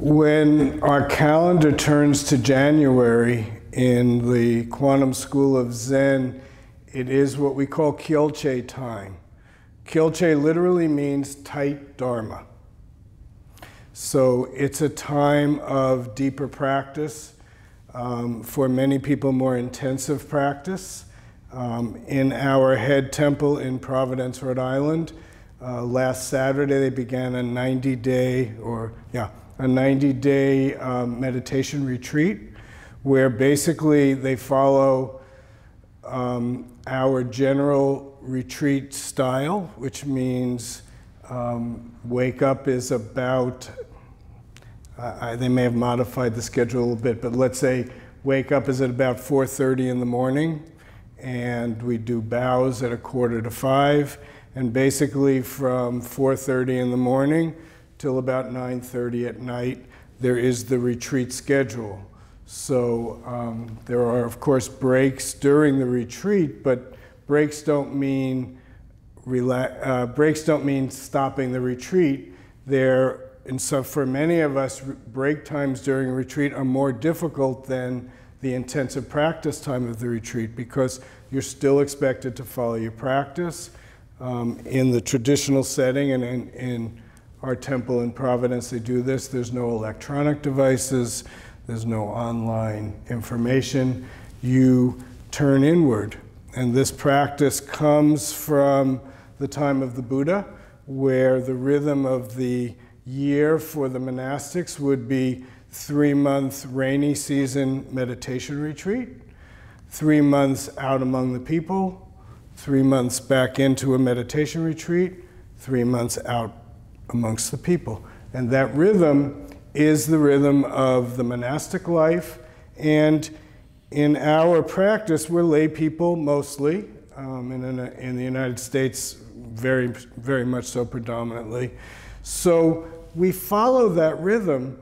When our calendar turns to January in the Quantum School of Zen, it is what we call Kyolche time. Kyolche literally means tight Dharma. So it's a time of deeper practice, for many people more intensive practice. In our head temple in Providence, Rhode Island, last Saturday they began a 90-day meditation retreat where basically they follow our general retreat style, which means wake up is about, they may have modified the schedule a little bit, but let's say wake up is at about 4:30 in the morning, and we do bows at 4:45, and basically from 4:30 in the morning till about 9:30 at night, there is the retreat schedule. So there are, of course, breaks during the retreat, but breaks don't mean stopping the retreat. And so for many of us, break times during a retreat are more difficult than the intensive practice time of the retreat because you're still expected to follow your practice. In the traditional setting and in our temple in Providence, they do this. There's no electronic devices. There's no online information. You turn inward. And this practice comes from the time of the Buddha, where the rhythm of the year for the monastics would be 3-month rainy season meditation retreat, 3 months out among the people, 3 months back into a meditation retreat, 3 months out amongst the people. And that rhythm is the rhythm of the monastic life. And in our practice, we're lay people mostly, in the United States, very, very much so predominantly. So we follow that rhythm,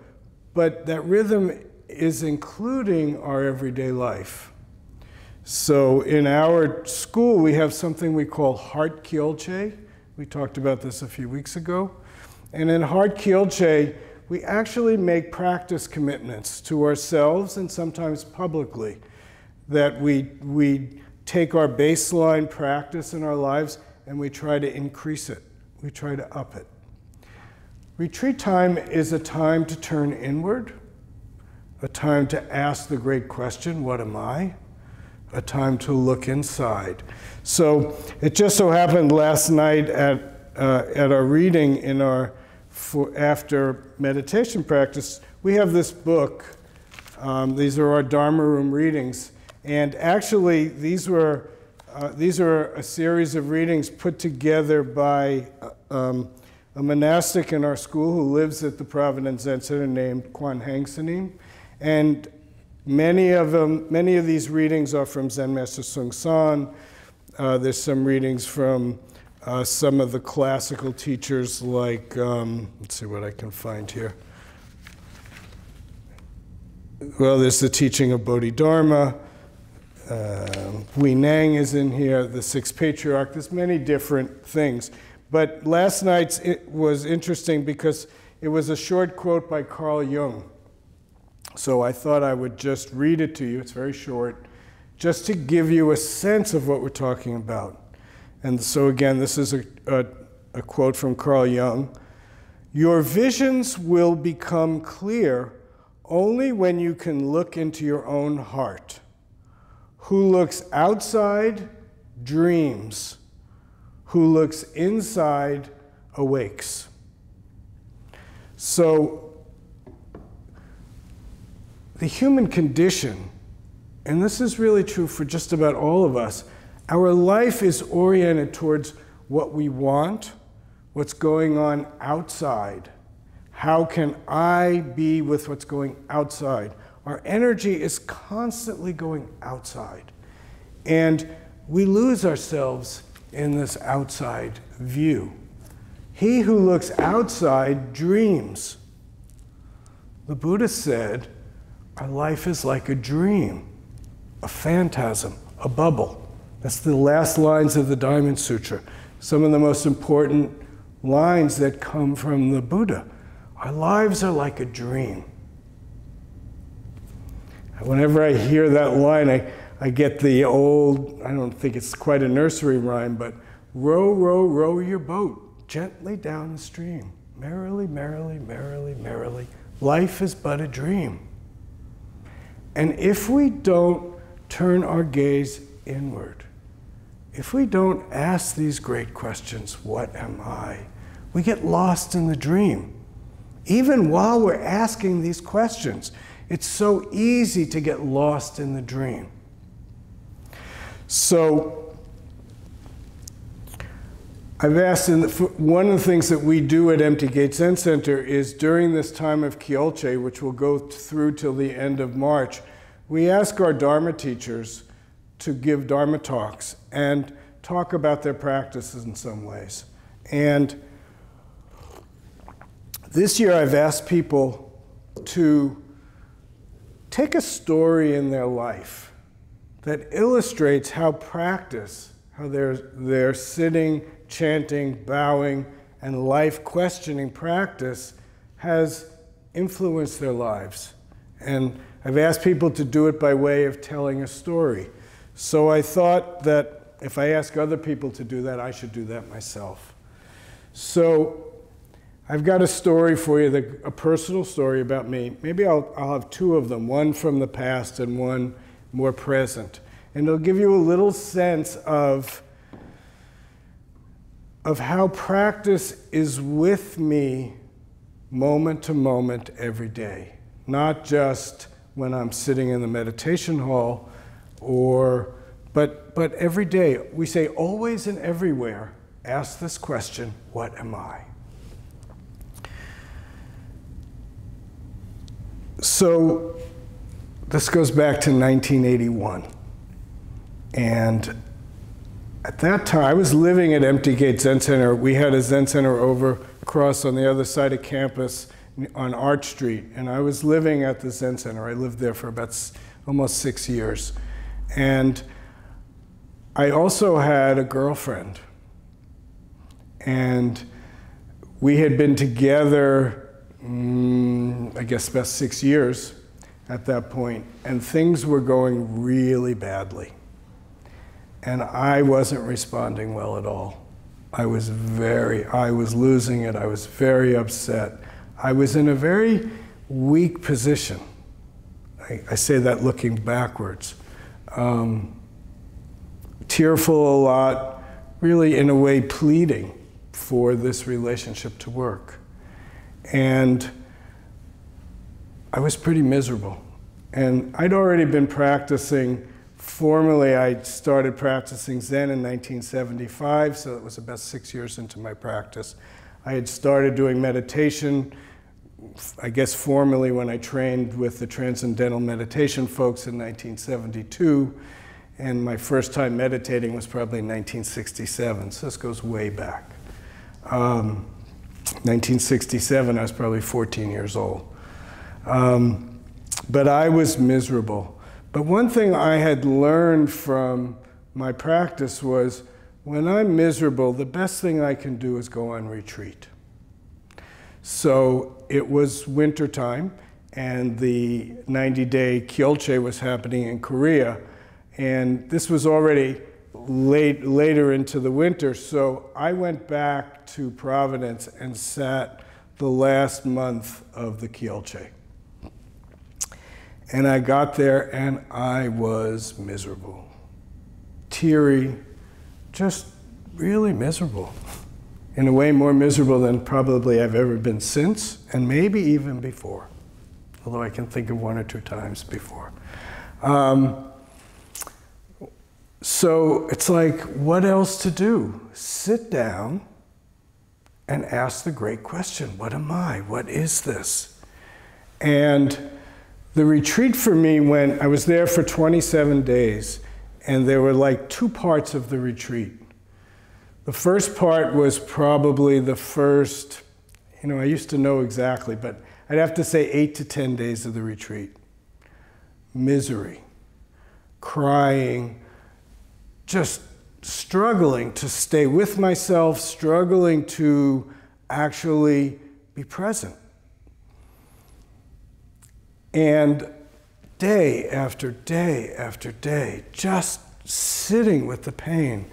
but that rhythm is including our everyday life. So in our school, we have something we call Heart Kyolche. We talked about this a few weeks ago. And in Heart Kyolche, we actually make practice commitments to ourselves and sometimes publicly that we take our baseline practice in our lives and we try to increase it. We try to up it. Retreat time is a time to turn inward, a time to ask the great question, what am I? A time to look inside. So it just so happened last night at our reading in our after meditation practice, we have this book. These are our Dharma room readings. And actually, these are a series of readings put together by a monastic in our school who lives at the Providence Zen Center named Kwan Hang Sanim. And many of these readings are from Zen Master Bon Soeng. There's some readings from some of the classical teachers like, let's see what I can find here. Well, there's the teaching of Bodhidharma. Huineng is in here, the Sixth Patriarch. There's many different things. But last night's it was interesting because it was a short quote by Carl Jung. So I thought I would just read it to you. It's very short, just to give you a sense of what we're talking about. And so again, this is a quote from Carl Jung. Your visions will become clear only when you can look into your own heart. Who looks outside dreams. Who looks inside awakes. So the human condition, and this is really true for just about all of us, our life is oriented towards what we want, what's going on outside. How can I be with what's going outside? Our energy is constantly going outside. And we lose ourselves in this outside view. He who looks outside dreams. The Buddha said, our life is like a dream, a phantasm, a bubble. That's the last lines of the Diamond Sutra. Some of the most important lines that come from the Buddha. Our lives are like a dream. Whenever I hear that line, I get the old, I don't think it's quite a nursery rhyme, but row, row, row your boat gently down the stream. Merrily, merrily, merrily, merrily. Life is but a dream. And if we don't turn our gaze inward, if we don't ask these great questions, what am I? We get lost in the dream. Even while we're asking these questions, it's so easy to get lost in the dream. So, I've asked, one of the things that we do at Empty Gate Zen Center is during this time of Kyolche, which will go through till the end of March, we ask our Dharma teachers to give Dharma talks and talk about their practices in some ways. And this year I've asked people to take a story in their life that illustrates how practice, how they're sitting, chanting, bowing, and life-questioning practice has influenced their lives. And I've asked people to do it by way of telling a story. So I thought that if I ask other people to do that, I should do that myself. So I've got a story for you, a personal story about me. Maybe I'll have two of them, one from the past and one more present. And it'll give you a little sense of how practice is with me moment to moment every day. Not just when I'm sitting in the meditation hall, but every day. We say always and everywhere, ask this question, what am I? So this goes back to 1981. And at that time, I was living at Empty Gate Zen Center. We had a Zen Center over across on the other side of campus on Arch Street. And I was living at the Zen Center. I lived there for about almost 6 years. And I also had a girlfriend. And we had been together I guess about 6 years at that point, and things were going really badly. And I wasn't responding well at all. I was losing it. I was very upset. I was in a very weak position. I say that looking backwards. Tearful a lot, really in a way pleading for this relationship to work. And I was pretty miserable. And I'd already been practicing formally. I started practicing Zen in 1975, so it was about 6 years into my practice. I had started doing meditation, I guess formally when I trained with the Transcendental Meditation folks in 1972. And my first time meditating was probably in 1967, so this goes way back. 1967, I was probably 14 years old. But I was miserable. But one thing I had learned from my practice was when I'm miserable, the best thing I can do is go on retreat. So it was winter time, and the 90-day Kyolche was happening in Korea. And this was already later into the winter, so I went back to Providence and sat the last month of the Kyolche. And I got there and I was miserable. Teary, just really miserable. In a way more miserable than probably I've ever been since, and maybe even before. Although I can think of 1 or 2 times before. So it's like, what else to do? Sit down and ask the great question, what am I? What is this? And the retreat for me, I was there for 27 days, and there were like 2 parts of the retreat. The first part was probably the first, I used to know exactly, but I'd have to say 8 to 10 days of the retreat. Misery, crying, just struggling to stay with myself, struggling to actually be present. And day after day after day, just sitting with the pain,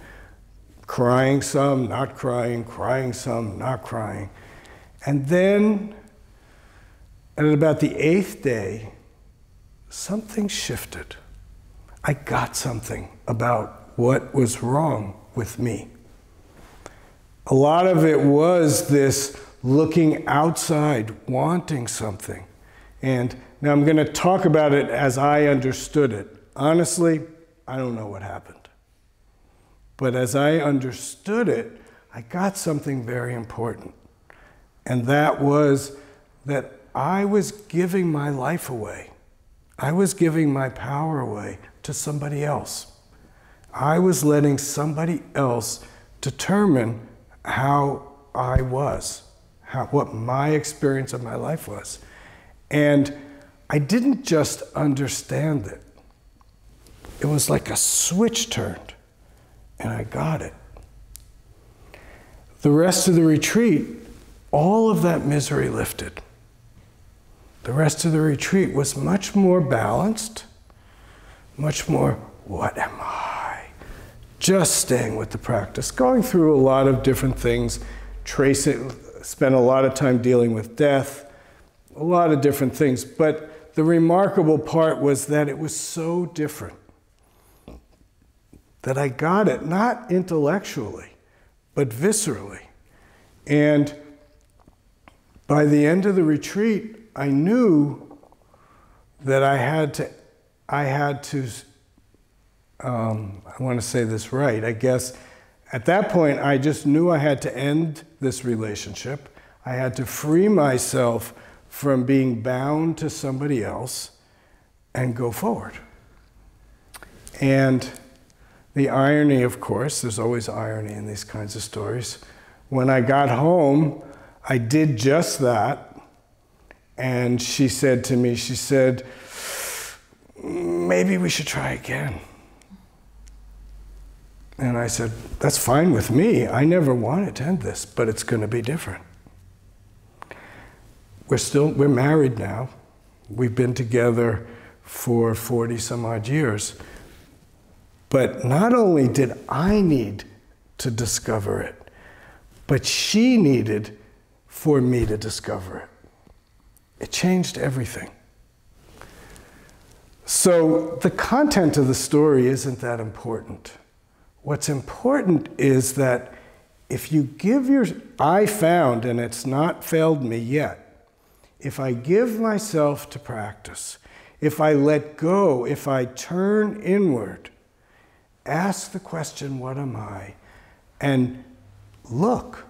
crying some, not crying, crying some, not crying. And then, at about the 8th day, something shifted. I got something about what was wrong with me. A lot of it was this looking outside, wanting something. And now I'm going to talk about it as I understood it. Honestly, I don't know what happened. But as I understood it, I got something very important. And that was that I was giving my life away. I was giving my power away to somebody else. I was letting somebody else determine how I was, what my experience of my life was. And I didn't just understand it. It was like a switch turned, and I got it. The rest of the retreat, all of that misery lifted. The rest of the retreat was much more balanced, much more, what am I? Just staying with the practice, going through a lot of different things, tracing, spent a lot of time dealing with death, a lot of different things. But the remarkable part was that it was so different that I got it, not intellectually, but viscerally. And by the end of the retreat, I knew that I want to say this right, I guess at that point I just knew I had to end this relationship. I had to free myself from being bound to somebody else and go forward. And the irony, of course, there's always irony in these kinds of stories. When I got home, I did just that. And she said to me, she said, maybe we should try again. And I said, that's fine with me. I never wanted to end this, but it's going to be different. We're married now. We've been together for 40 some odd years. But not only did I need to discover it, but she needed for me to discover it. It changed everything. So the content of the story isn't that important. What's important is that if you give I found, and it's not failed me yet, if I give myself to practice, if I let go, if I turn inward, ask the question, what am I? And look.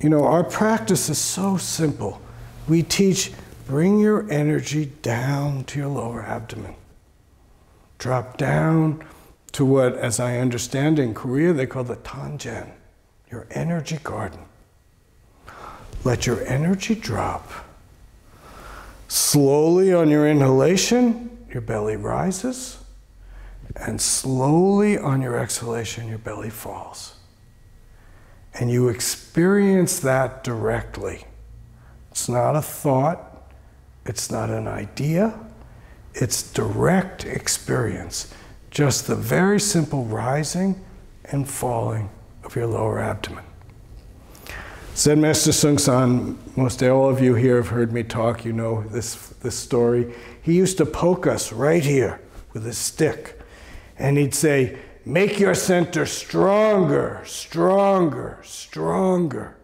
You know, our practice is so simple. We teach, bring your energy down to your lower abdomen. Drop down to what, as I understand in Korea, they call the tanjen, your energy garden. Let your energy drop. Slowly on your inhalation, your belly rises, and slowly on your exhalation, your belly falls. And you experience that directly. It's not a thought, it's not an idea, it's direct experience. Just the very simple rising and falling of your lower abdomen. Zen Master Soeng-san, most all of you here have heard me talk, you know this story. He used to poke us right here with his stick. And he'd say, make your center stronger, stronger, stronger.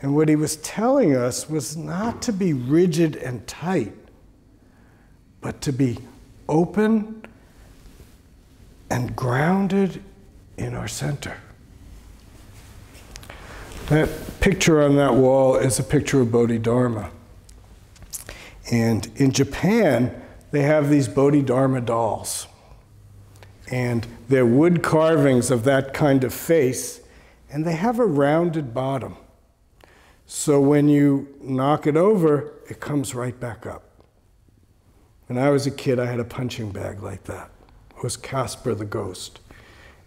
And what he was telling us was not to be rigid and tight, but to be open and grounded in our center. That picture on that wall is a picture of Bodhidharma. And in Japan, they have these Bodhidharma dolls. And they're wood carvings of that kind of face, and they have a rounded bottom. So when you knock it over, it comes right back up. When I was a kid, I had a punching bag like that. It was Casper the ghost.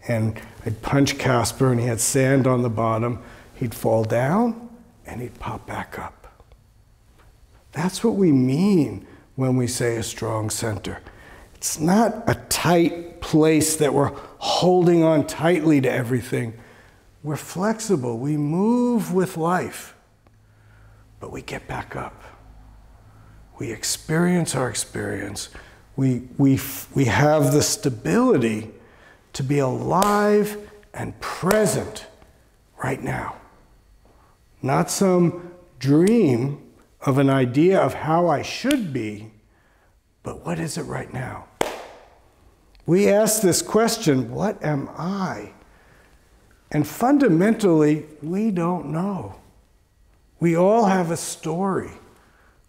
And I'd punch Casper, and he had sand on the bottom. He'd fall down, and he'd pop back up. That's what we mean when we say a strong center. It's not a tight place that we're holding on tightly to everything. We're flexible. We move with life, but we get back up. We experience our experience. We have the stability to be alive and present right now. Not some dream of an idea of how I should be, but what is it right now? We ask this question, what am I? And fundamentally, we don't know. We all have a story.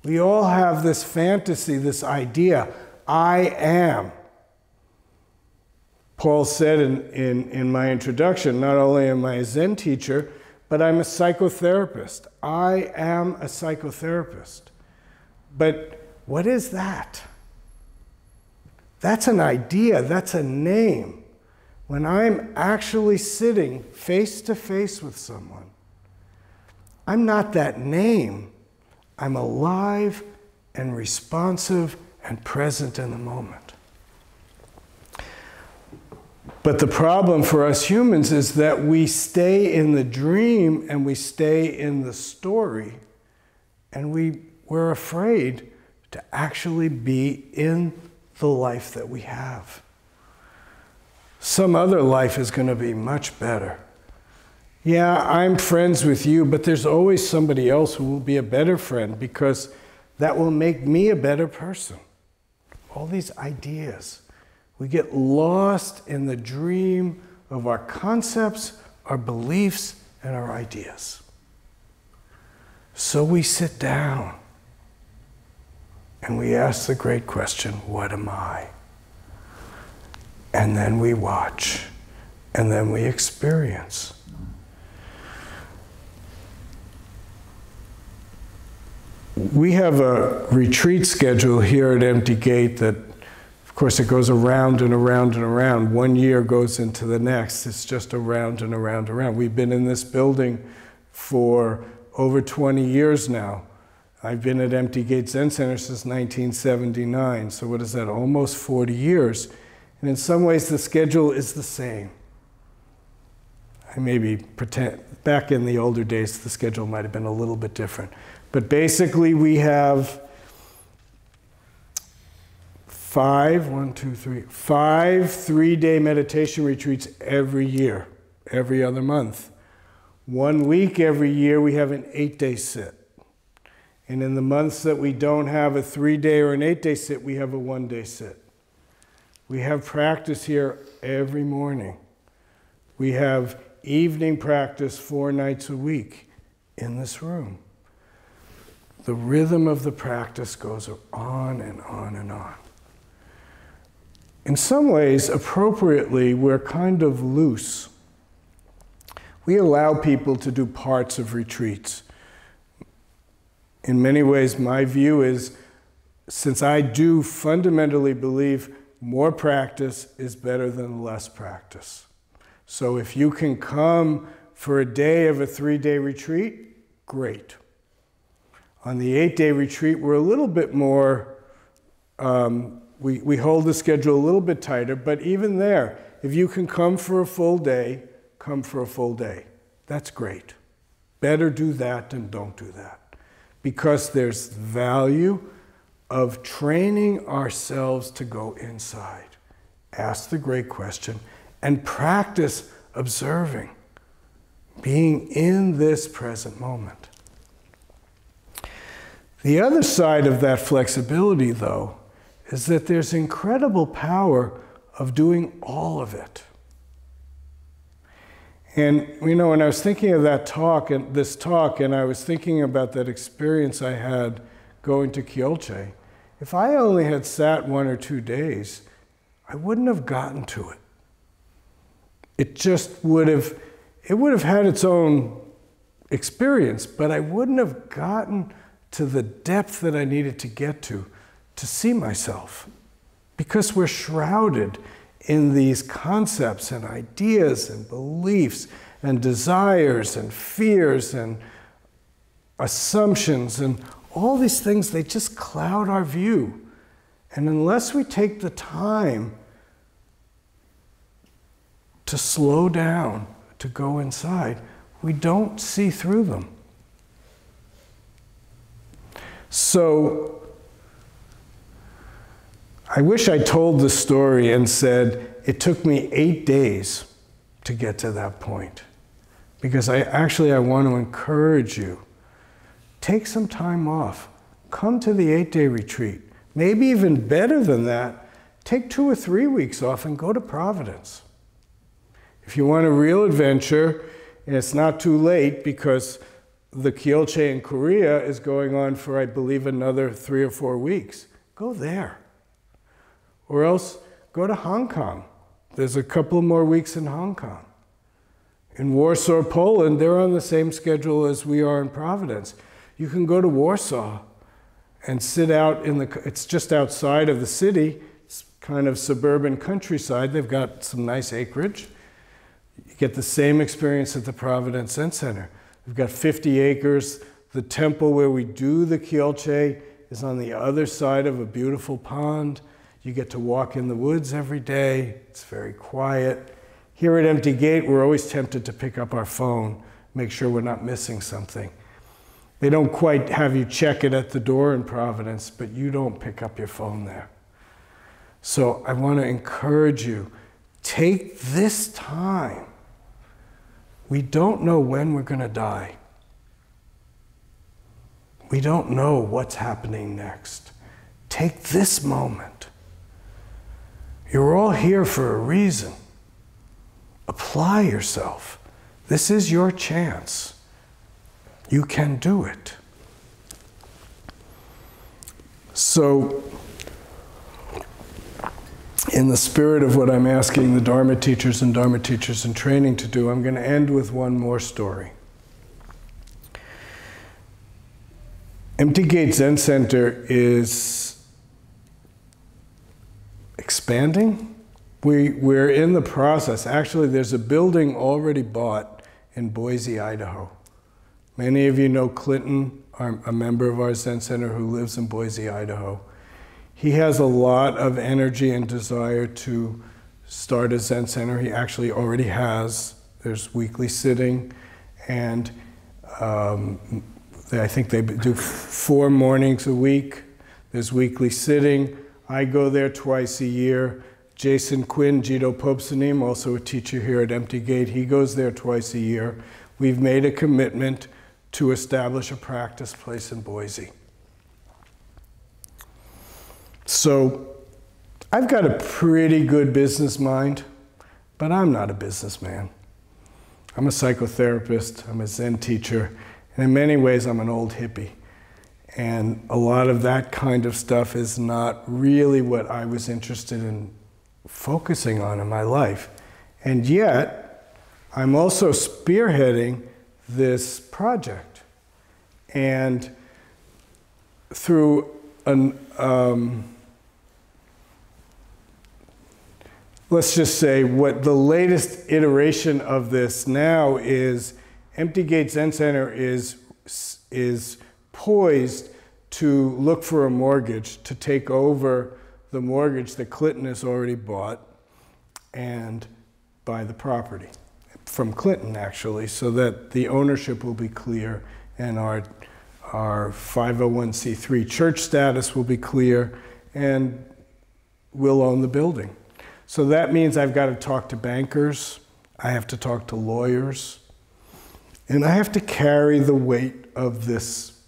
We all have this fantasy, this idea, I am. Paul said in my introduction, not only am I a Zen teacher, but I'm a psychotherapist. I am a psychotherapist. But what is that? That's an idea, that's a name. When I'm actually sitting face to face with someone, I'm not that name. I'm alive and responsive and present in the moment. But the problem for us humans is that we stay in the dream and we stay in the story, and we're afraid to actually be in the life that we have. Some other life is going to be much better. Yeah, I'm friends with you, but there's always somebody else who will be a better friend because that will make me a better person. All these ideas. We get lost in the dream of our concepts, our beliefs, and our ideas. So we sit down and we ask the great question, what am I? And then we watch, and then we experience. We have a retreat schedule here at Empty Gate that, of course, it goes around and around and around. 1 year goes into the next. It's just around and around and around. We've been in this building for over 20 years now. I've been at Empty Gate Zen Center since 1979. So what is that? Almost 40 years. And in some ways, the schedule is the same. I maybe pretend, back in the older days, the schedule might have been a little bit different. But basically, we have 5 3-day meditation retreats every year, every other month. 1 week every year, we have an 8-day sit. And in the months that we don't have a 3-day or an 8-day sit, we have a 1-day sit. We have practice here every morning. We have evening practice 4 nights a week in this room. The rhythm of the practice goes on and on and on. In some ways, appropriately, we're kind of loose. We allow people to do parts of retreats. In many ways, my view is, since I do fundamentally believe more practice is better than less practice. So if you can come for a day of a 3-day retreat, great. On the 8-day retreat, we're a little bit more, we hold the schedule a little bit tighter, but even there, if you can come for a full day, come for a full day. That's great. Better do that than don't do that. Because there's value of training ourselves to go inside, ask the great question, and practice observing, being in this present moment. The other side of that flexibility, though, is that there's incredible power of doing all of it. And, you know, when I was thinking of that talk and this talk, and I was thinking about that experience I had going to Kyolche, if I only had sat 1 or 2 days, I wouldn't have gotten to it. It just would have had its own experience, but I wouldn't have gotten to the depth that I needed to get to see myself. Because we're shrouded in these concepts and ideas and beliefs and desires and fears and assumptions and all these things, they just cloud our view. And unless we take the time to slow down, to go inside, we don't see through them. So, I wish I told the story and said, it took me 8 days to get to that point. Because I want to encourage you, take some time off. Come to the 8-day retreat. Maybe even better than that, take 2 or 3 weeks off and go to Providence. If you want a real adventure, and it's not too late because the Kyolche in Korea is going on for, I believe, another 3 or 4 weeks. Go there. Or else go to Hong Kong. There's a couple more weeks in Hong Kong. In Warsaw, Poland, they're on the same schedule as we are in Providence. You can go to Warsaw and sit out in it's just outside of the city. It's kind of suburban countryside. They've got some nice acreage. You get the same experience at the Providence Zen Center. We've got 50 acres. The temple where we do the Kyolche is on the other side of a beautiful pond. You get to walk in the woods every day. It's very quiet. Here at Empty Gate, we're always tempted to pick up our phone, make sure we're not missing something. They don't quite have you check it at the door in Providence, but you don't pick up your phone there. So I want to encourage you, take this time. We don't know when we're going to die. We don't know what's happening next. Take this moment. You're all here for a reason. Apply yourself. This is your chance. You can do it. So, in the spirit of what I'm asking the Dharma teachers and Dharma teachers in training to do, I'm going to end with one more story. Empty Gate Zen Center is expanding. We're in the process. Actually, there's a building already bought in Boise, Idaho. Many of you know Clinton, a member of our Zen Center who lives in Boise, Idaho. He has a lot of energy and desire to start a Zen Center. He actually already has. There's weekly sitting, and I think they do 4 mornings a week. There's weekly sitting. I go there twice a year. Jason Quinn, Jito Popesanim, also a teacher here at Empty Gate, he goes there twice a year. We've made a commitment to establish a practice place in Boise. So I've got a pretty good business mind, but I'm not a businessman. I'm a psychotherapist, I'm a Zen teacher, and in many ways I'm an old hippie. And a lot of that kind of stuff is not really what I was interested in focusing on in my life. And yet, I'm also spearheading this project. And through let's just say what the latest iteration of this now is, Empty Gate Zen Center is poised to look for a mortgage to take over the mortgage that Clinton has already bought and buy the property from Clinton, actually, so that the ownership will be clear and our 501c3 church status will be clear, and we'll own the building. So that means I've got to talk to bankers, I have to talk to lawyers, and I have to carry the weight of this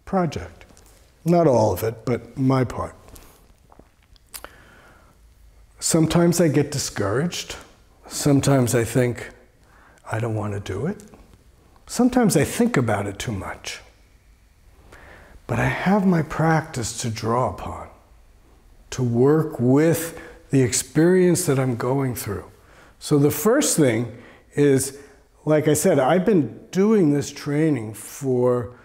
project. Not all of it, but my part. Sometimes I get discouraged. Sometimes I think, I don't want to do it. Sometimes I think about it too much. But I have my practice to draw upon, to work with the experience that I'm going through. So the first thing is, like I said, I've been doing this training for,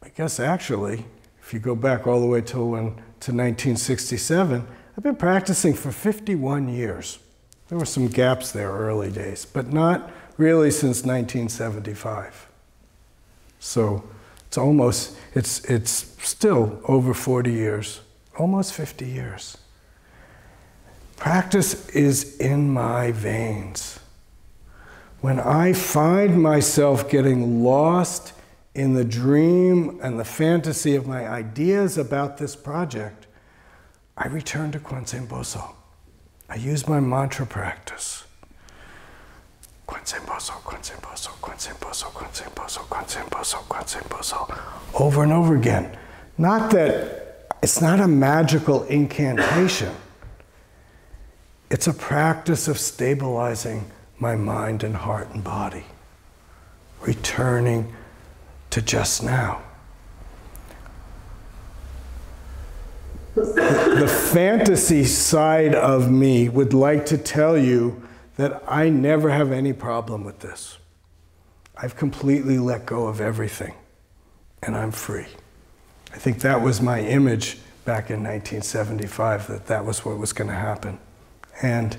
I guess actually, if you go back all the way to 1967, I've been practicing for 51 years. There were some gaps there early days, but not really since 1975. So It's still over 40 years, almost 50 years. Practice is in my veins. When I find myself getting lost in the dream and the fantasy of my ideas about this project, I return to Kwanzaa Boso. I use my mantra practice. Kwanzaa Boso, Kwanzaa Boso, Kwanzaa Boso, Kwanzaa Boso, Kwanzaa Boso, Kwanzaa Boso, over and over again. Not that it's not a magical incantation. It's a practice of stabilizing my mind and heart and body, returning to just now. The fantasy side of me would like to tell you that I never have any problem with this. I've completely let go of everything, and I'm free. I think that was my image back in 1975, that that was what was going to happen. And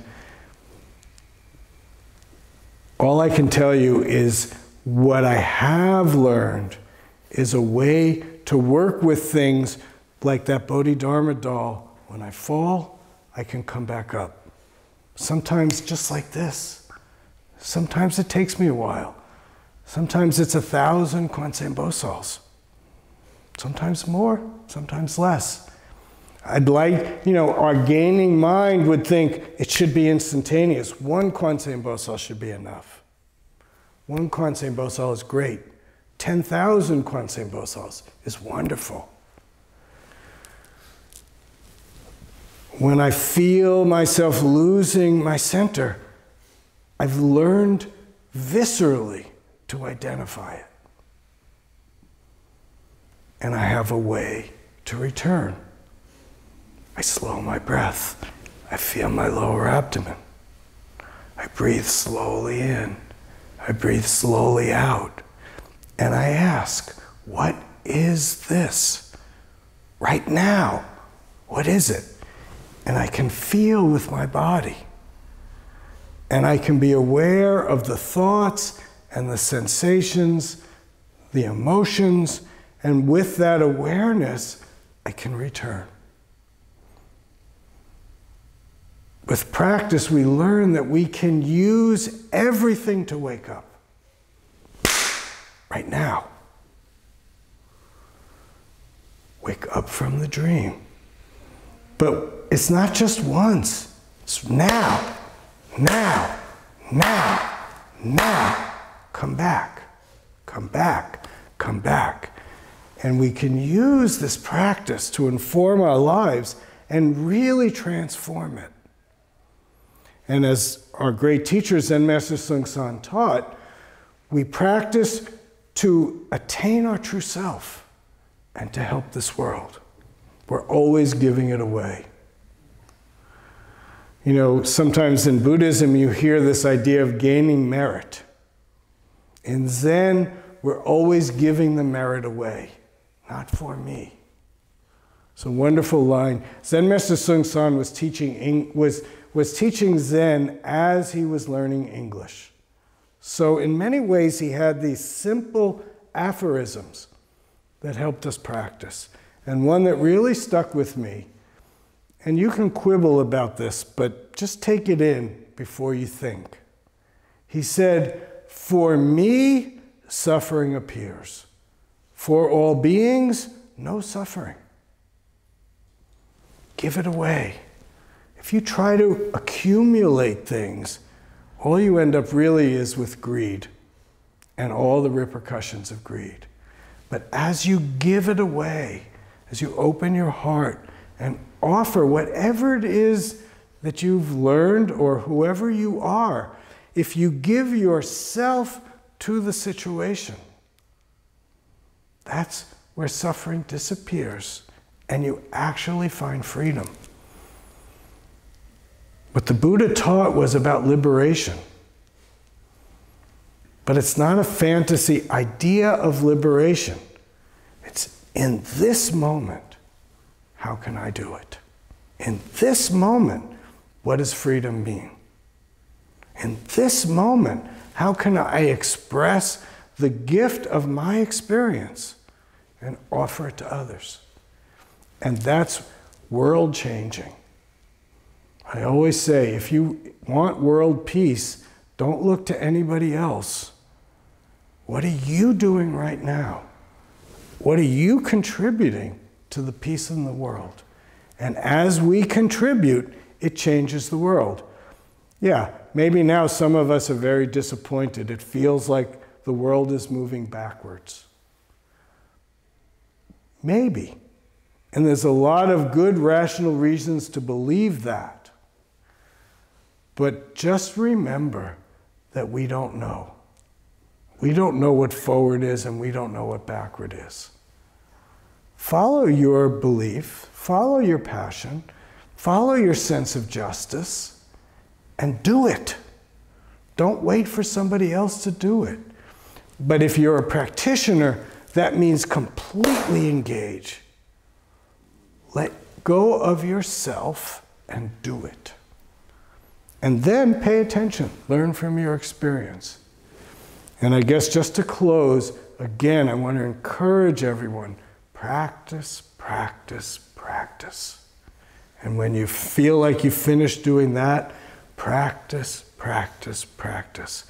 all I can tell you is what I have learned is a way to work with things like that Bodhidharma doll. When I fall, I can come back up. Sometimes just like this. Sometimes it takes me a while. Sometimes it's 1,000 Kwanzaa Bosals. Sometimes more, sometimes less. I'd like, our gaining mind would think it should be instantaneous. 1 Kwanzaa Bosal should be enough. 1 Kwanzaa Bosal is great. 10,000 Kwanzaa Bosals is wonderful. When I feel myself losing my center, I've learned viscerally to identify it. And I have a way to return. I slow my breath. I feel my lower abdomen. I breathe slowly in. I breathe slowly out. And I ask, what is this? Right now, what is it? And I can feel with my body. And I can be aware of the thoughts and the sensations, the emotions, and with that awareness, I can return. With practice, we learn that we can use everything to wake up. Right now. Wake up from the dream. But it's not just once. It's now, now, now, now. Come back, come back, come back. And we can use this practice to inform our lives and really transform it. And as our great teacher, Zen Master Bon Soeng taught, we practice to attain our true self and to help this world. We're always giving it away. Sometimes in Buddhism you hear this idea of gaining merit. In Zen, we're always giving the merit away, not for me. It's a wonderful line. Zen Master Bon Soeng was teaching Zen as he was learning English. So in many ways, he had these simple aphorisms that helped us practice. And one that really stuck with me, and you can quibble about this, but just take it in before you think. He said, "For me, suffering appears. For all beings, no suffering." Give it away. If you try to accumulate things, all you end up really is with greed and all the repercussions of greed. But as you give it away, as you open your heart and offer whatever it is that you've learned or whoever you are, if you give yourself to the situation, that's where suffering disappears and you actually find freedom. What the Buddha taught was about liberation. But it's not a fantasy idea of liberation. It's in this moment, how can I do it? In this moment, what does freedom mean? In this moment, how can I express the gift of my experience and offer it to others. And that's world changing. I always say, if you want world peace, don't look to anybody else. What are you doing right now? What are you contributing to the peace in the world? And as we contribute, it changes the world. Yeah, maybe now some of us are very disappointed. It feels like the world is moving backwards. Maybe. And there's a lot of good rational reasons to believe that. But just remember that we don't know. We don't know what forward is, and we don't know what backward is. Follow your belief, follow your passion, follow your sense of justice, and do it. Don't wait for somebody else to do it. But if you're a practitioner, that means completely engage. Let go of yourself and do it. And then pay attention, learn from your experience. And I guess just to close, again, I want to encourage everyone, practice, practice, practice. And when you feel like you've finished doing that, practice, practice, practice.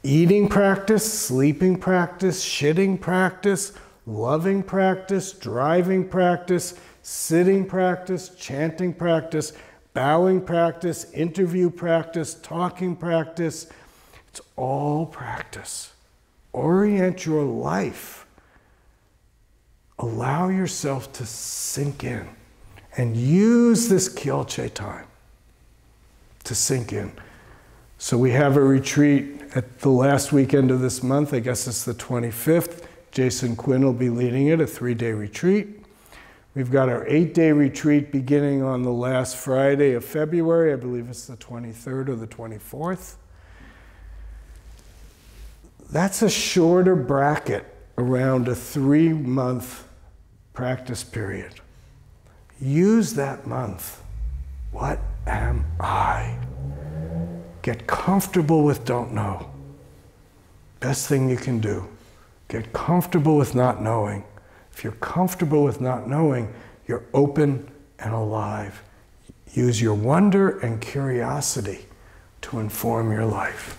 Eating practice, sleeping practice, shitting practice, loving practice, driving practice, sitting practice, chanting practice, bowing practice, interview practice, talking practice. It's all practice. Orient your life. Allow yourself to sink in and use this Kyolche time to sink in. So we have a retreat at the last weekend of this month. I guess it's the 25th. Jason Quinn will be leading it, a 3-day retreat. We've got our 8-day retreat beginning on the last Friday of February. I believe it's the 23rd or the 24th. That's a shorter bracket around a 3-month practice period. Use that month. What am I? Get comfortable with don't know. Best thing you can do. Get comfortable with not knowing. If you're comfortable with not knowing, you're open and alive. Use your wonder and curiosity to inform your life.